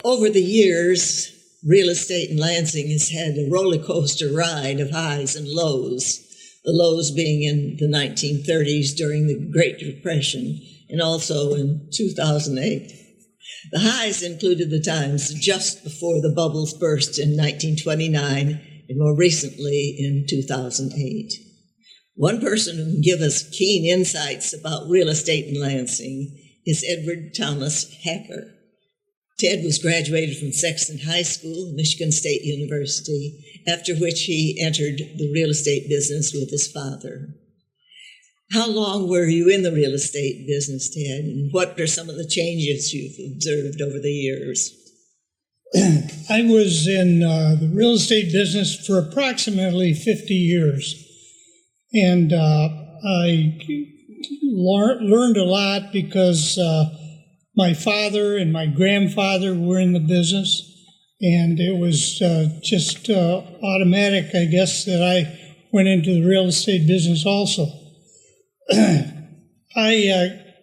Over the years, real estate in Lansing has had a roller coaster ride of highs and lows, the lows being in the 1930s during the Great Depression and also in 2008. The highs included the times just before the bubbles burst in 1929 and more recently in 2008. One person who can give us keen insights about real estate in Lansing is Edward Thomas Hacker. Ted was graduated from Sexton High School, Michigan State University, after which he entered the real estate business with his father. How long were you in the real estate business, Ted, and what are some of the changes you've observed over the years? I was in the real estate business for approximately 50 years, and I learned a lot because my father and my grandfather were in the business, and it was just automatic, I guess, that I went into the real estate business also.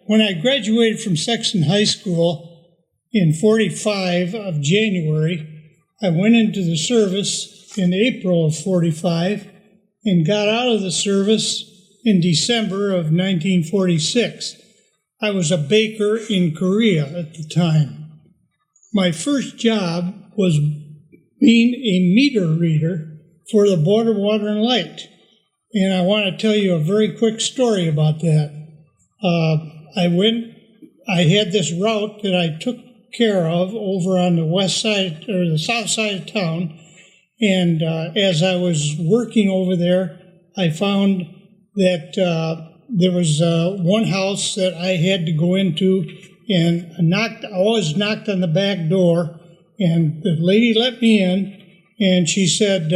When I graduated from Sexton High School in 45 of January, I went into the service in April of 45 and got out of the service in December of 1946. I was a baker in Korea at the time. My first job was being a meter reader for the Board of Water and Light. And I want to tell you a very quick story about that. I had this route that I took care of over on the west side or the south side of town. And as I was working over there, I found that there was one house that I had to go into, and I always knocked on the back door, and the lady let me in, and she said,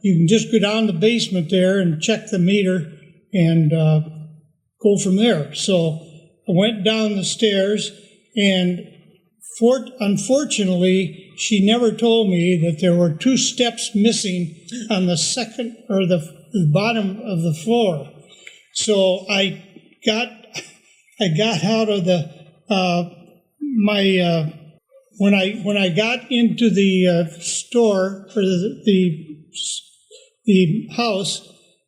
you can just go down the basement there and check the meter and go from there. So I went down the stairs, and unfortunately, she never told me that there were 2 steps missing on the second or the bottom of the floor. So I got out of the when I got into the store or the house,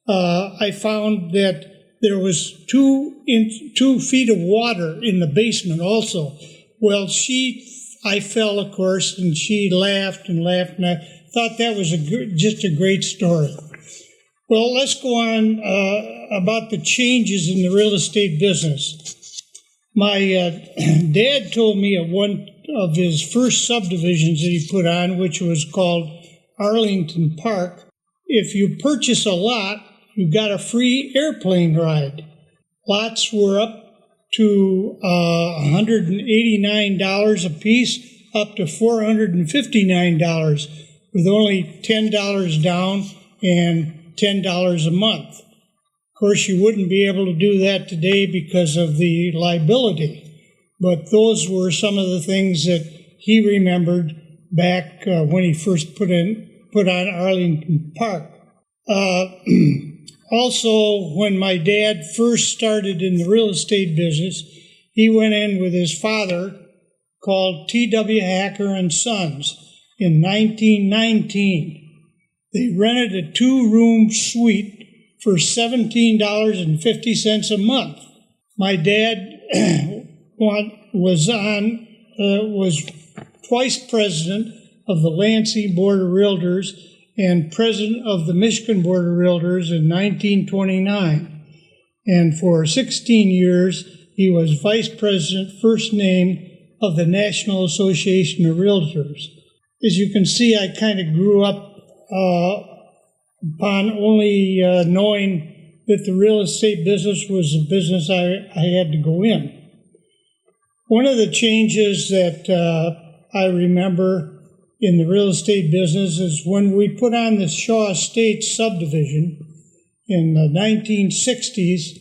I found that there was 2 feet of water in the basement also. Well, I fell, of course, and she laughed, and I thought that was just a great story. Well, let's go on about the changes in the real estate business. My dad told me at one of his first subdivisions that he put on, which was called Arlington Park, if you purchase a lot, you got a free airplane ride. Lots were up to $189 a piece, up to $459, with only $10 down and $10 a month. Of course, you wouldn't be able to do that today because of the liability, but those were some of the things that he remembered back when he first put on Arlington Park. Also, when my dad first started in the real estate business, he went in with his father, called T.W. Hacker and Sons, in 1919. They rented a 2-room suite for $17.50 a month. My dad was twice president of the Lansing Board of Realtors and president of the Michigan Board of Realtors in 1929. And for 16 years, he was vice president, first name, of the National Association of Realtors. As you can see, I kind of grew up upon only knowing that the real estate business was a business I had to go in. One of the changes that I remember in the real estate business is when we put on the Shaw Estates subdivision in the 1960s,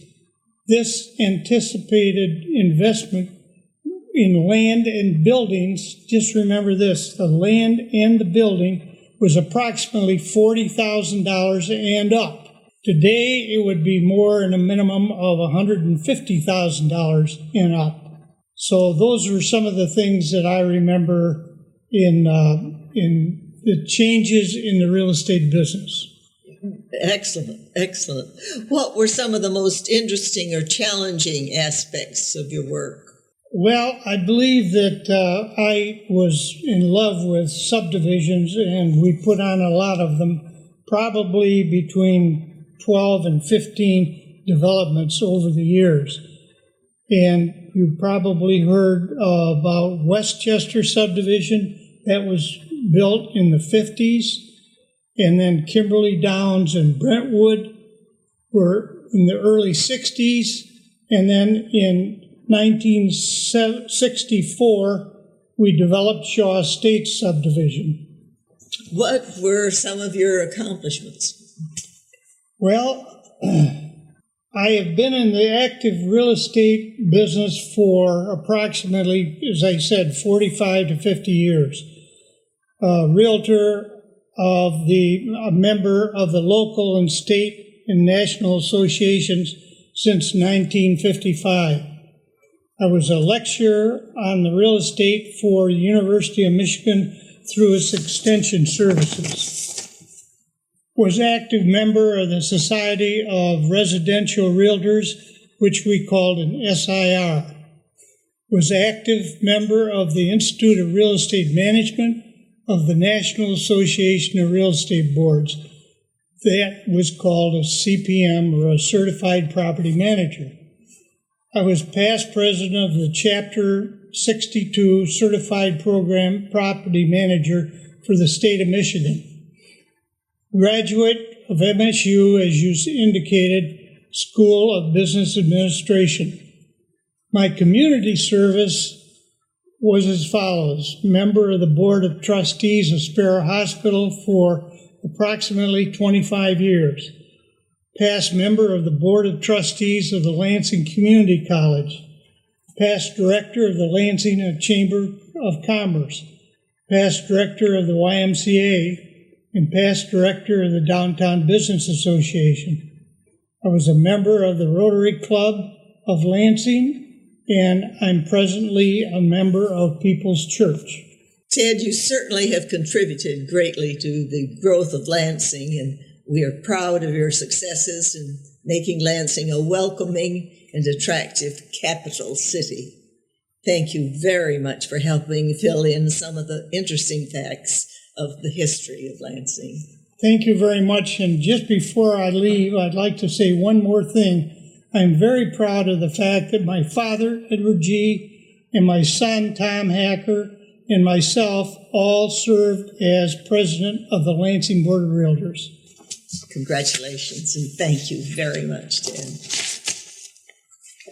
this anticipated investment in land and buildings, just remember this, the land and the building was approximately $40,000 and up. Today, it would be more in a minimum of $150,000 and up. So those were some of the things that I remember in the changes in the real estate business. Excellent, excellent. What were some of the most interesting or challenging aspects of your work? Well, I believe that I was in love with subdivisions, and we put on a lot of them, probably between 12 and 15 developments over the years. And you probably heard about Westchester subdivision that was built in the 50s, and then Kimberly Downs and Brentwood were in the early 60s, and then in 1964 we developed Shaw Estates subdivision. What were some of your accomplishments? Well, I have been in the active real estate business for approximately, as I said, 45 to 50 years. A realtor a member of the local and state and national associations since 1955. I was a lecturer on the real estate for the University of Michigan through its extension services. Was active member of the Society of Residential Realtors, which we called an SIR. Was active member of the Institute of Real Estate Management of the National Association of Real Estate Boards. That was called a CPM, or a Certified Property Manager. I was past president of the Chapter 62 Certified Program Property Manager for the state of Michigan. Graduate of MSU, as you indicated, School of Business Administration. My community service was as follows: member of the Board of Trustees of Sparrow Hospital for approximately 25 years. Past member of the Board of Trustees of the Lansing Community College. Past director of the Lansing Chamber of Commerce. Past director of the YMCA, and past director of the Downtown Business Association. I was a member of the Rotary Club of Lansing, and I'm presently a member of People's Church. Ted, you certainly have contributed greatly to the growth of Lansing, and we are proud of your successes in making Lansing a welcoming and attractive capital city. Thank you very much for helping fill in some of the interesting facts of the history of Lansing. Thank you very much. And just before I leave, I'd like to say one more thing. I'm very proud of the fact that my father, Edward G., and my son, Tom Hacker, and myself all served as president of the Lansing Board of Realtors. Congratulations, and thank you very much, Ted.